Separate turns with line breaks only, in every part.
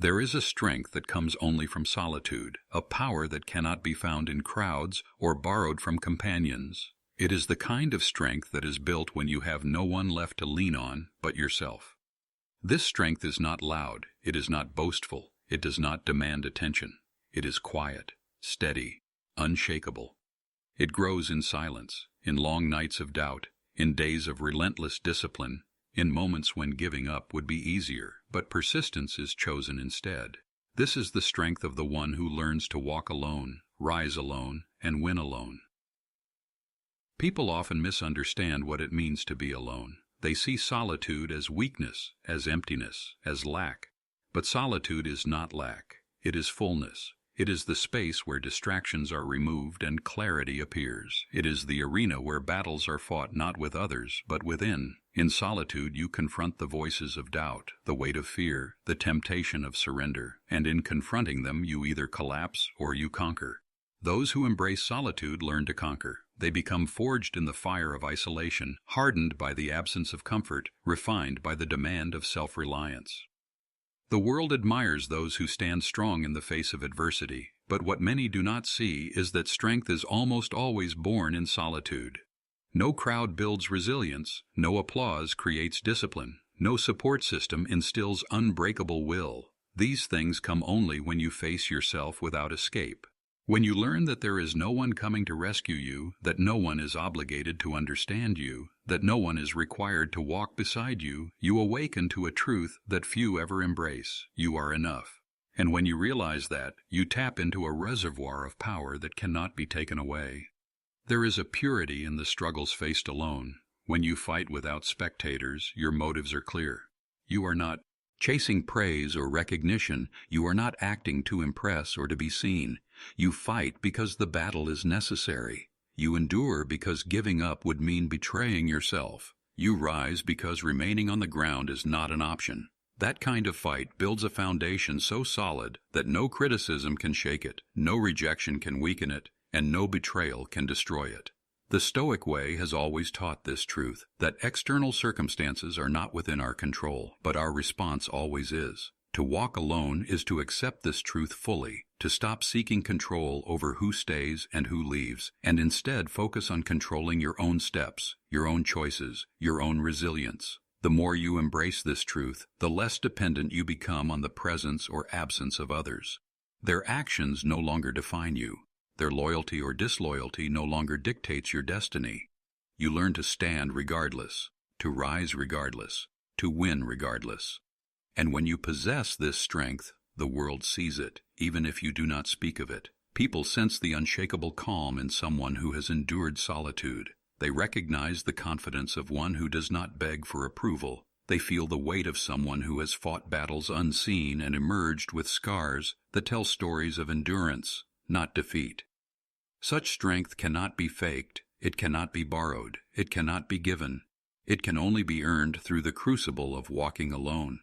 There is a strength that comes only from solitude, a power that cannot be found in crowds or borrowed from companions. It is the kind of strength that is built when you have no one left to lean on but yourself. This strength is not loud, it is not boastful, it does not demand attention. It is quiet, steady, unshakable. It grows in silence, in long nights of doubt, in days of relentless discipline, in moments when giving up would be easier, but persistence is chosen instead. This is the strength of the one who learns to walk alone, rise alone, and win alone. People often misunderstand what it means to be alone. They see solitude as weakness, as emptiness, as lack. But solitude is not lack. It is fullness. It is the space where distractions are removed and clarity appears. It is the arena where battles are fought not with others, but within. In solitude, you confront the voices of doubt, the weight of fear, the temptation of surrender, and in confronting them, you either collapse or you conquer. Those who embrace solitude learn to conquer. They become forged in the fire of isolation, hardened by the absence of comfort, refined by the demand of self-reliance. The world admires those who stand strong in the face of adversity, but what many do not see is that strength is almost always born in solitude. No crowd builds resilience, no applause creates discipline, no support system instills unbreakable will. These things come only when you face yourself without escape. When you learn that there is no one coming to rescue you, that no one is obligated to understand you, that no one is required to walk beside you, you awaken to a truth that few ever embrace: you are enough. And when you realize that, you tap into a reservoir of power that cannot be taken away. There is a purity in the struggles faced alone. When you fight without spectators, your motives are clear. You are not chasing praise or recognition. You are not acting to impress or to be seen. You fight because the battle is necessary. You endure because giving up would mean betraying yourself. You rise because remaining on the ground is not an option. That kind of fight builds a foundation so solid that no criticism can shake it, no rejection can weaken it, and no betrayal can destroy it. The Stoic way has always taught this truth, that external circumstances are not within our control, but our response always is. To walk alone is to accept this truth fully, to stop seeking control over who stays and who leaves, and instead focus on controlling your own steps, your own choices, your own resilience. The more you embrace this truth, the less dependent you become on the presence or absence of others. Their actions no longer define you. Their loyalty or disloyalty no longer dictates your destiny. You learn to stand regardless, to rise regardless, to win regardless. And when you possess this strength, the world sees it, even if you do not speak of it. People sense the unshakable calm in someone who has endured solitude. They recognize the confidence of one who does not beg for approval. They feel the weight of someone who has fought battles unseen and emerged with scars that tell stories of endurance, not defeat. Such strength cannot be faked, it cannot be borrowed, it cannot be given. It can only be earned through the crucible of walking alone.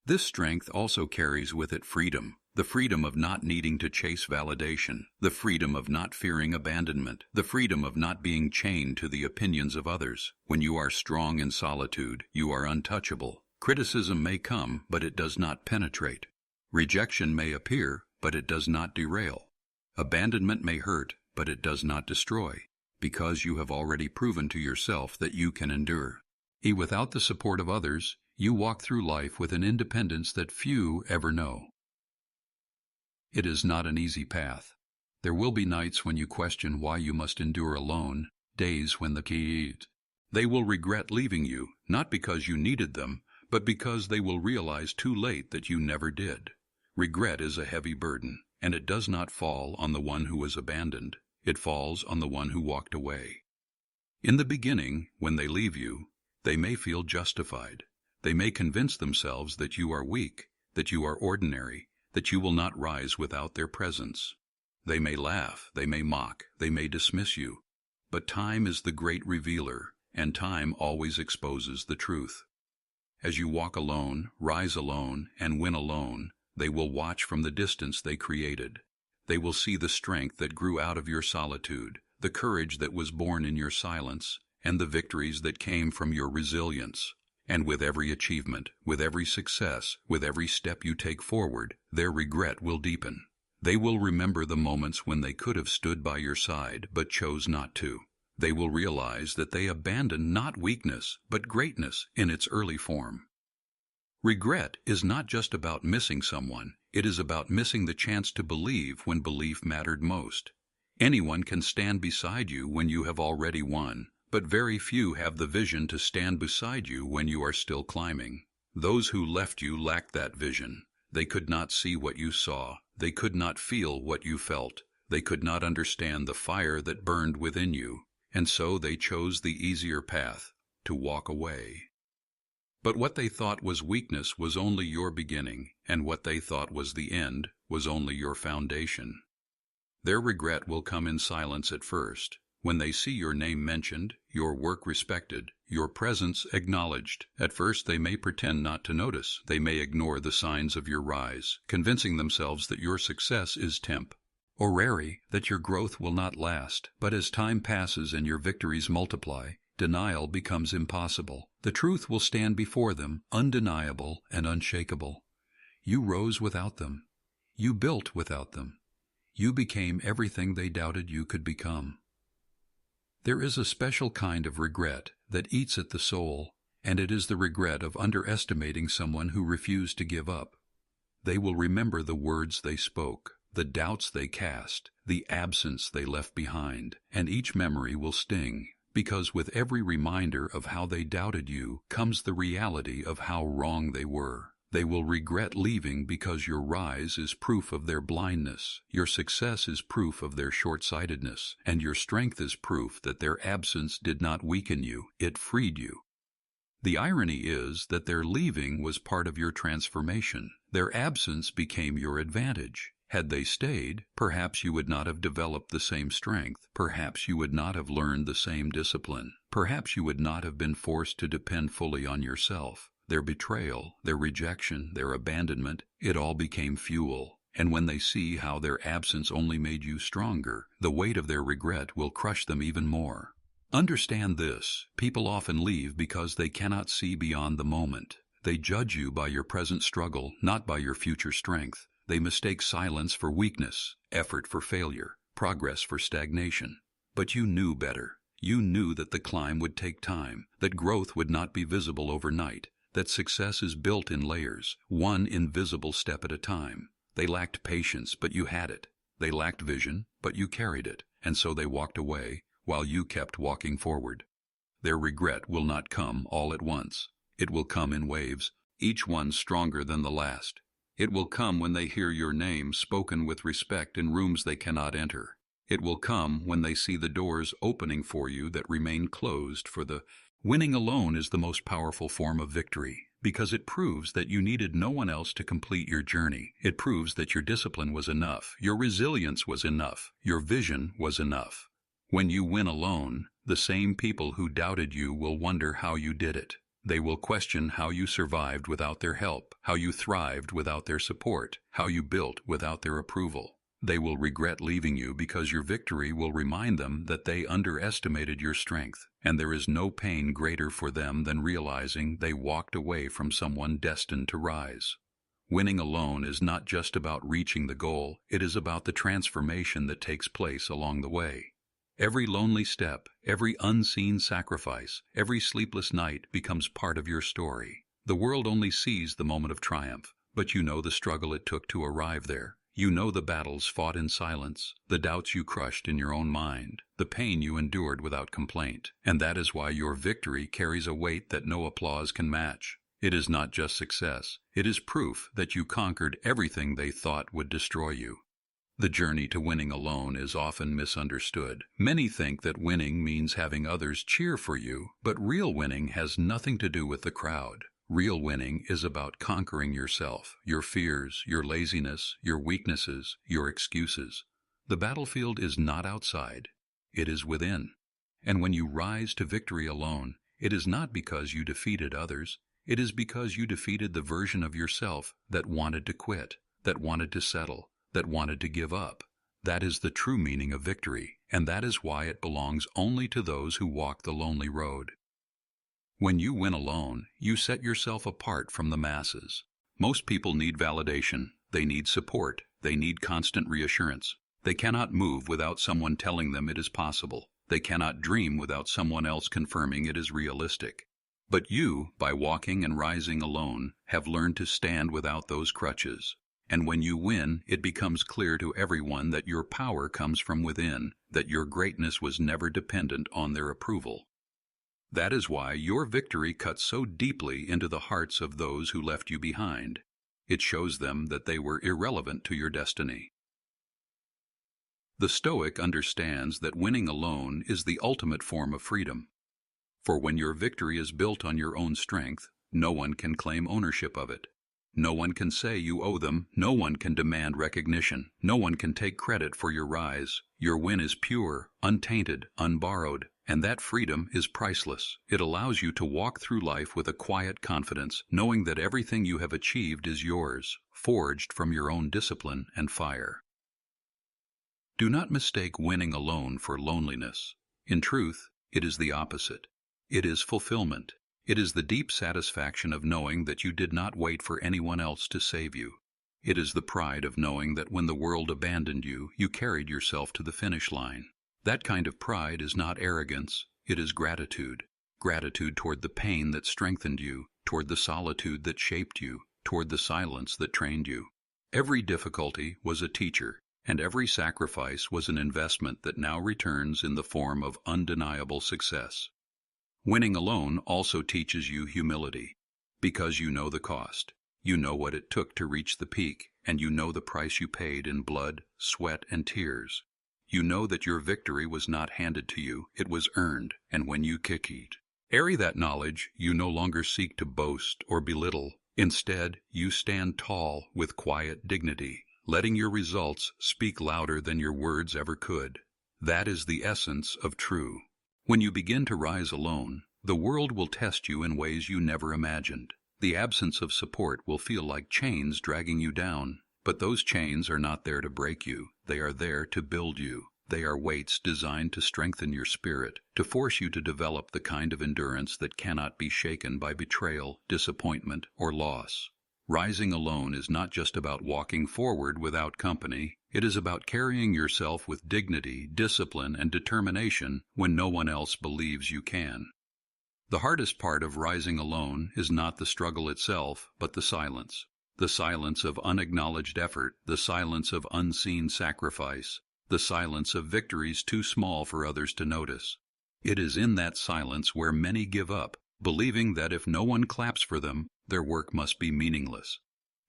This strength also carries with it freedom, the freedom of not needing to chase validation, the freedom of not fearing abandonment, the freedom of not being chained to the opinions of others. When you are strong in solitude, you are untouchable. Criticism may come, but it does not penetrate. Rejection may appear, but it does not derail. Abandonment may hurt, but it does not destroy, because you have already proven to yourself that you can endure. Without the support of others, you walk through life with an independence that few ever know. It is not an easy path. There will be nights when you question why you must endure alone, days when they will regret leaving you, not because you needed them, but because they will realize too late that you never did. Regret is a heavy burden, and it does not fall on the one who was abandoned. It falls on the one who walked away. In the beginning, when they leave you, they may feel justified. They may convince themselves that you are weak, that you are ordinary, that you will not rise without their presence. They may laugh, they may mock, they may dismiss you. But time is the great revealer, and time always exposes the truth. As you walk alone, rise alone, and win alone, they will watch from the distance they created. They will see the strength that grew out of your solitude, the courage that was born in your silence, and the victories that came from your resilience. And with every achievement, with every success, with every step you take forward, their regret will deepen. They will remember the moments when they could have stood by your side but chose not to. They will realize that they abandoned not weakness, but greatness in its early form. Regret is not just about missing someone, it is about missing the chance to believe when belief mattered most. Anyone can stand beside you when you have already won, but very few have the vision to stand beside you when you are still climbing. Those who left you lacked that vision. They could not see what you saw. They could not feel what you felt. They could not understand the fire that burned within you, and so they chose the easier path, to walk away. But what they thought was weakness was only your beginning, and what they thought was the end was only your foundation. Their regret will come in silence at first, when they see your name mentioned, your work respected, your presence acknowledged. At first they may pretend not to notice. They may ignore the signs of your rise, convincing themselves that your success is temporary, that your growth will not last. But as time passes and your victories multiply, denial becomes impossible. The truth will stand before them, undeniable and unshakable. You rose without them. You built without them. You became everything they doubted you could become. There is a special kind of regret that eats at the soul, and it is the regret of underestimating someone who refused to give up. They will remember the words they spoke, the doubts they cast, the absence they left behind, and each memory will sting, because with every reminder of how they doubted you comes the reality of how wrong they were. They will regret leaving because your rise is proof of their blindness, your success is proof of their short-sightedness, and your strength is proof that their absence did not weaken you, it freed you. The irony is that their leaving was part of your transformation. Their absence became your advantage. Had they stayed, perhaps you would not have developed the same strength, perhaps you would not have learned the same discipline, perhaps you would not have been forced to depend fully on yourself. Their betrayal, their rejection, their abandonment, it all became fuel. And when they see how their absence only made you stronger, the weight of their regret will crush them even more. Understand this: people often leave because they cannot see beyond the moment. They judge you by your present struggle, not by your future strength. They mistake silence for weakness, effort for failure, progress for stagnation. But you knew better. You knew that the climb would take time, that growth would not be visible overnight, that success is built in layers, one invisible step at a time. They lacked patience, but you had it. They lacked vision, but you carried it, and so they walked away, while you kept walking forward. Their regret will not come all at once. It will come in waves, each one stronger than the last. It will come when they hear your name spoken with respect in rooms they cannot enter. It will come when they see the doors opening for you that remain closed for the winning alone is the most powerful form of victory, because it proves that you needed no one else to complete your journey. It proves that your discipline was enough, your resilience was enough, your vision was enough. When you win alone, the same people who doubted you will wonder how you did it. They will question how you survived without their help, how you thrived without their support, how you built without their approval. They will regret leaving you because your victory will remind them that they underestimated your strength, and there is no pain greater for them than realizing they walked away from someone destined to rise. Winning alone is not just about reaching the goal, it is about the transformation that takes place along the way. Every lonely step, every unseen sacrifice, every sleepless night becomes part of your story. The world only sees the moment of triumph, but you know the struggle it took to arrive there. You know the battles fought in silence, the doubts you crushed in your own mind, the pain you endured without complaint, and that is why your victory carries a weight that no applause can match. It is not just success, it is proof that you conquered everything they thought would destroy you. The journey to winning alone is often misunderstood. Many think that winning means having others cheer for you, but real winning has nothing to do with the crowd. Real winning is about conquering yourself, your fears, your laziness, your weaknesses, your excuses. The battlefield is not outside, it is within. And when you rise to victory alone, it is not because you defeated others, it is because you defeated the version of yourself that wanted to quit, that wanted to settle, that wanted to give up. That is the true meaning of victory, and that is why it belongs only to those who walk the lonely road. When you win alone, you set yourself apart from the masses. Most people need validation, they need support, they need constant reassurance. They cannot move without someone telling them it is possible. They cannot dream without someone else confirming it is realistic. But you, by walking and rising alone, have learned to stand without those crutches. And when you win, it becomes clear to everyone that your power comes from within, that your greatness was never dependent on their approval. That is why your victory cuts so deeply into the hearts of those who left you behind. It shows them that they were irrelevant to your destiny. The Stoic understands that winning alone is the ultimate form of freedom. For when your victory is built on your own strength, no one can claim ownership of it. No one can say you owe them, no one can demand recognition, no one can take credit for your rise. Your win is pure, untainted, unborrowed, and that freedom is priceless. It allows you to walk through life with a quiet confidence, knowing that everything you have achieved is yours, forged from your own discipline and fire. Do not mistake winning alone for loneliness. In truth, it is the opposite. It is fulfillment. It is the deep satisfaction of knowing that you did not wait for anyone else to save you. It is the pride of knowing that when the world abandoned you, you carried yourself to the finish line. That kind of pride is not arrogance, it is gratitude. Gratitude toward the pain that strengthened you, toward the solitude that shaped you, toward the silence that trained you. Every difficulty was a teacher, and every sacrifice was an investment that now returns in the form of undeniable success. Winning alone also teaches you humility, because you know the cost. You know what it took to reach the peak, and you know the price you paid in blood, sweat, and tears. You know that your victory was not handed to you, it was earned, and when you carry that knowledge, you no longer seek to boast or belittle. Instead, you stand tall with quiet dignity, letting your results speak louder than your words ever could. That is the essence of true. When you begin to rise alone, the world will test you in ways you never imagined. The absence of support will feel like chains dragging you down, but those chains are not there to break you, they are there to build you. They are weights designed to strengthen your spirit, to force you to develop the kind of endurance that cannot be shaken by betrayal, disappointment, or loss. Rising alone is not just about walking forward without company, it is about carrying yourself with dignity, discipline, and determination when no one else believes you can. The hardest part of rising alone is not the struggle itself, but the silence. The silence of unacknowledged effort, the silence of unseen sacrifice, the silence of victories too small for others to notice. It is in that silence where many give up, believing that if no one claps for them, their work must be meaningless.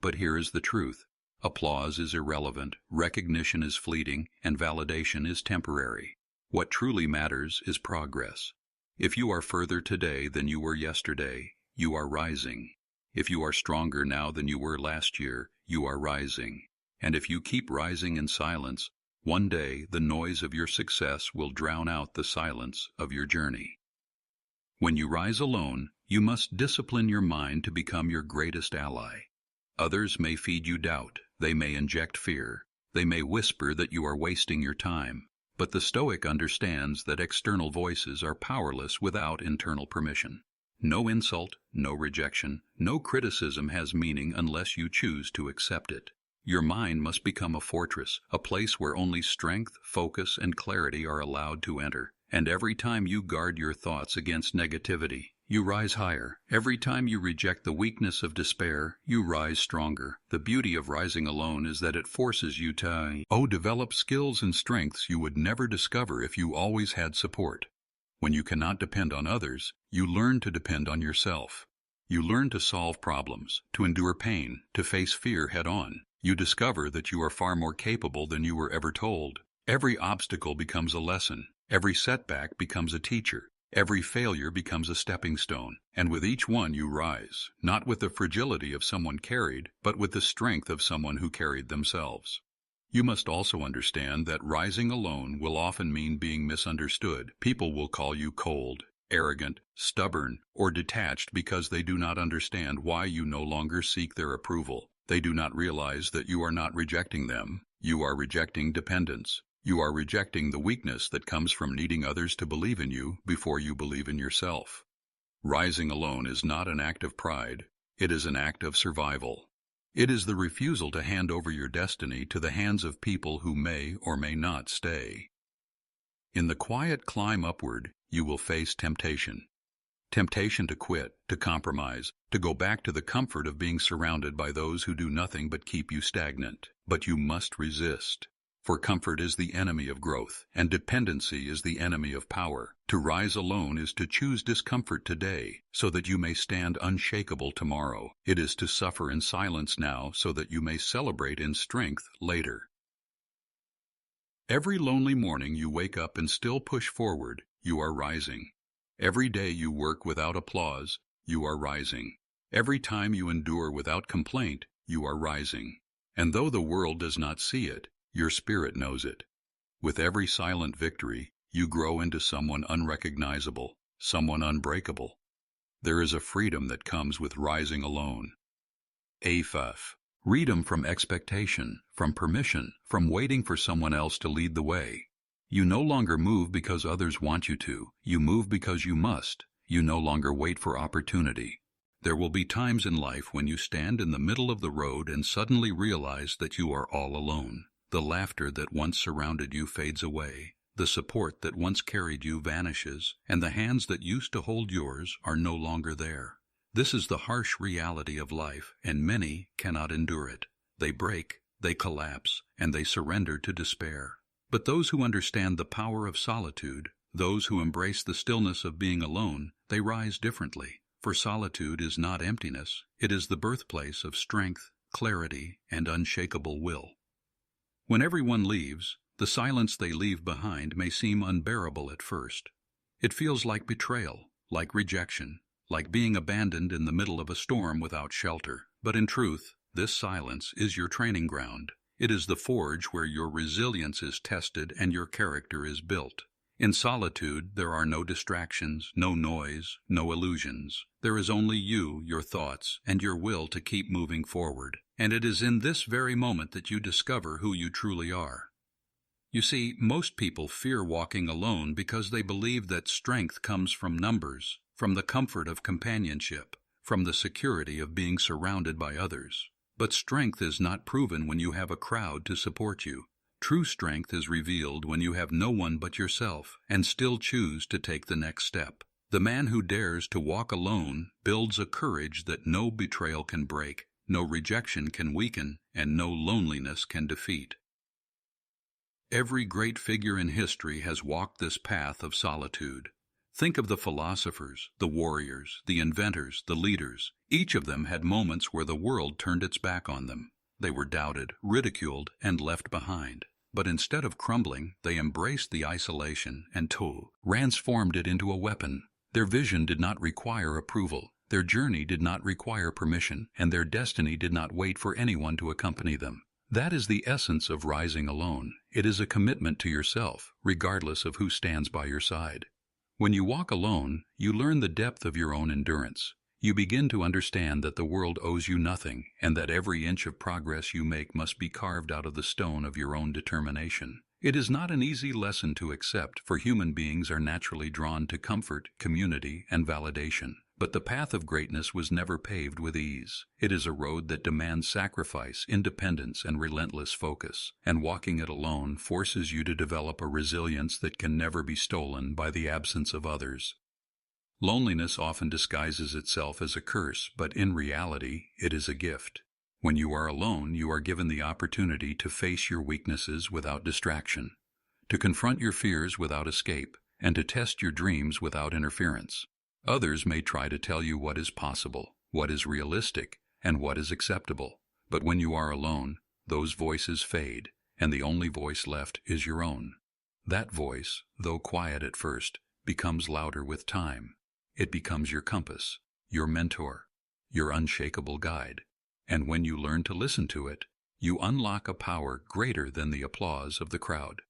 But here is the truth. Applause is irrelevant, recognition is fleeting, and validation is temporary. What truly matters is progress. If you are further today than you were yesterday, you are rising. If you are stronger now than you were last year, you are rising. And if you keep rising in silence, one day the noise of your success will drown out the silence of your journey. When you rise alone, you must discipline your mind to become your greatest ally. Others may feed you doubt, they may inject fear, they may whisper that you are wasting your time, but the Stoic understands that external voices are powerless without internal permission. No insult, no rejection, no criticism has meaning unless you choose to accept it. Your mind must become a fortress, a place where only strength, focus, and clarity are allowed to enter. And every time you guard your thoughts against negativity, you rise higher. Every time you reject the weakness of despair, you rise stronger. The beauty of rising alone is that it forces you to develop skills and strengths you would never discover if you always had support. When you cannot depend on others, you learn to depend on yourself. You learn to solve problems, to endure pain, to face fear head-on. You discover that you are far more capable than you were ever told. Every obstacle becomes a lesson. Every setback becomes a teacher. Every failure becomes a stepping stone. And with each one you rise, not with the fragility of someone carried, but with the strength of someone who carried themselves. You must also understand that rising alone will often mean being misunderstood. People will call you cold, arrogant, stubborn, or detached because they do not understand why you no longer seek their approval. They do not realize that you are not rejecting them. You are rejecting dependence. You are rejecting the weakness that comes from needing others to believe in you before you believe in yourself. Rising alone is not an act of pride, it is an act of survival. It is the refusal to hand over your destiny to the hands of people who may or may not stay. In the quiet climb upward, you will face temptation. Temptation to quit, to compromise, to go back to the comfort of being surrounded by those who do nothing but keep you stagnant. But you must resist. For comfort is the enemy of growth, and dependency is the enemy of power. To rise alone is to choose discomfort today, so that you may stand unshakable tomorrow. It is to suffer in silence now, so that you may celebrate in strength later. Every lonely morning you wake up and still push forward, you are rising. Every day you work without applause, you are rising. Every time you endure without complaint, you are rising. And though the world does not see it, your spirit knows it. With every silent victory, you grow into someone unrecognizable, someone unbreakable. There is a freedom that comes with rising alone. Freedom from expectation, from permission, from waiting for someone else to lead the way. You no longer move because others want you to, you move because you must. You no longer wait for opportunity. There will be times in life when you stand in the middle of the road and suddenly realize that you are all alone. The laughter that once surrounded you fades away. The support that once carried you vanishes, and the hands that used to hold yours are no longer there. This is the harsh reality of life, and many cannot endure it. They break, they collapse, and they surrender to despair. But those who understand the power of solitude, those who embrace the stillness of being alone, they rise differently. For solitude is not emptiness, it is the birthplace of strength, clarity, and unshakable will. When everyone leaves, the silence they leave behind may seem unbearable at first. It feels like betrayal, like rejection, like being abandoned in the middle of a storm without shelter. But in truth, this silence is your training ground. It is the forge where your resilience is tested and your character is built. In solitude, there are no distractions, no noise, no illusions. There is only you, your thoughts, and your will to keep moving forward. And it is in this very moment that you discover who you truly are. You see, most people fear walking alone because they believe that strength comes from numbers, from the comfort of companionship, from the security of being surrounded by others. But strength is not proven when you have a crowd to support you. True strength is revealed when you have no one but yourself and still choose to take the next step. The man who dares to walk alone builds a courage that no betrayal can break, no rejection can weaken, and no loneliness can defeat. Every great figure in history has walked this path of solitude. Think of the philosophers, the warriors, the inventors, the leaders. Each of them had moments where the world turned its back on them. They were doubted, ridiculed, and left behind. But instead of crumbling, they embraced the isolation and transformed it into a weapon. Their vision did not require approval, their journey did not require permission, and their destiny did not wait for anyone to accompany them. That is the essence of rising alone. It is a commitment to yourself, regardless of who stands by your side. When you walk alone, you learn the depth of your own endurance. You begin to understand that the world owes you nothing, and that every inch of progress you make must be carved out of the stone of your own determination. It is not an easy lesson to accept, for human beings are naturally drawn to comfort, community, and validation. But the path of greatness was never paved with ease. It is a road that demands sacrifice, independence, and relentless focus. And walking it alone forces you to develop a resilience that can never be stolen by the absence of others. Loneliness often disguises itself as a curse, but in reality, it is a gift. When you are alone, you are given the opportunity to face your weaknesses without distraction, to confront your fears without escape, and to test your dreams without interference. Others may try to tell you what is possible, what is realistic, and what is acceptable. But when you are alone, those voices fade, and the only voice left is your own. That voice, though quiet at first, becomes louder with time. It becomes your compass, your mentor, your unshakable guide. And when you learn to listen to it, you unlock a power greater than the applause of the crowd.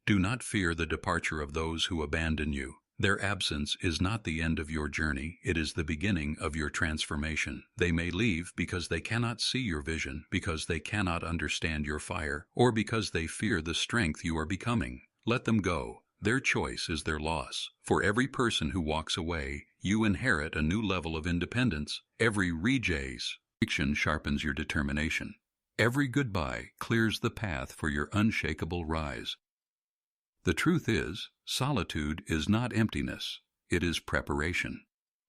Do not fear the departure of those who abandon you. Their absence is not the end of your journey, it is the beginning of your transformation. They may leave because they cannot see your vision, because they cannot understand your fire, or because they fear the strength you are becoming. Let them go. Their choice is their loss. For every person who walks away, you inherit a new level of independence. Every rejection sharpens your determination. Every goodbye clears the path for your unshakable rise. The truth is, solitude is not emptiness, it is preparation.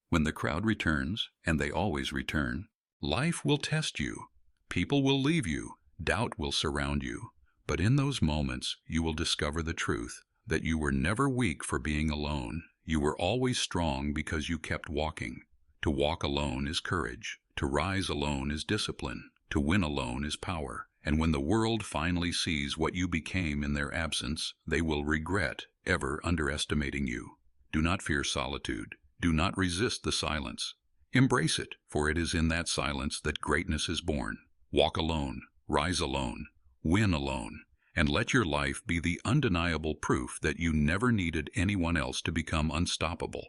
When the crowd returns, and they always return, life will test you. People will leave you, doubt will surround you. But in those moments, you will discover the truth, that you were never weak for being alone. You were always strong because you kept walking. To walk alone is courage. To rise alone is discipline. To win alone is power. And when the world finally sees what you became in their absence, they will regret ever underestimating you. Do not fear solitude. Do not resist the silence. Embrace it, for it is in that silence that greatness is born. Walk alone, rise alone, win alone, and let your life be the undeniable proof that you never needed anyone else to become unstoppable.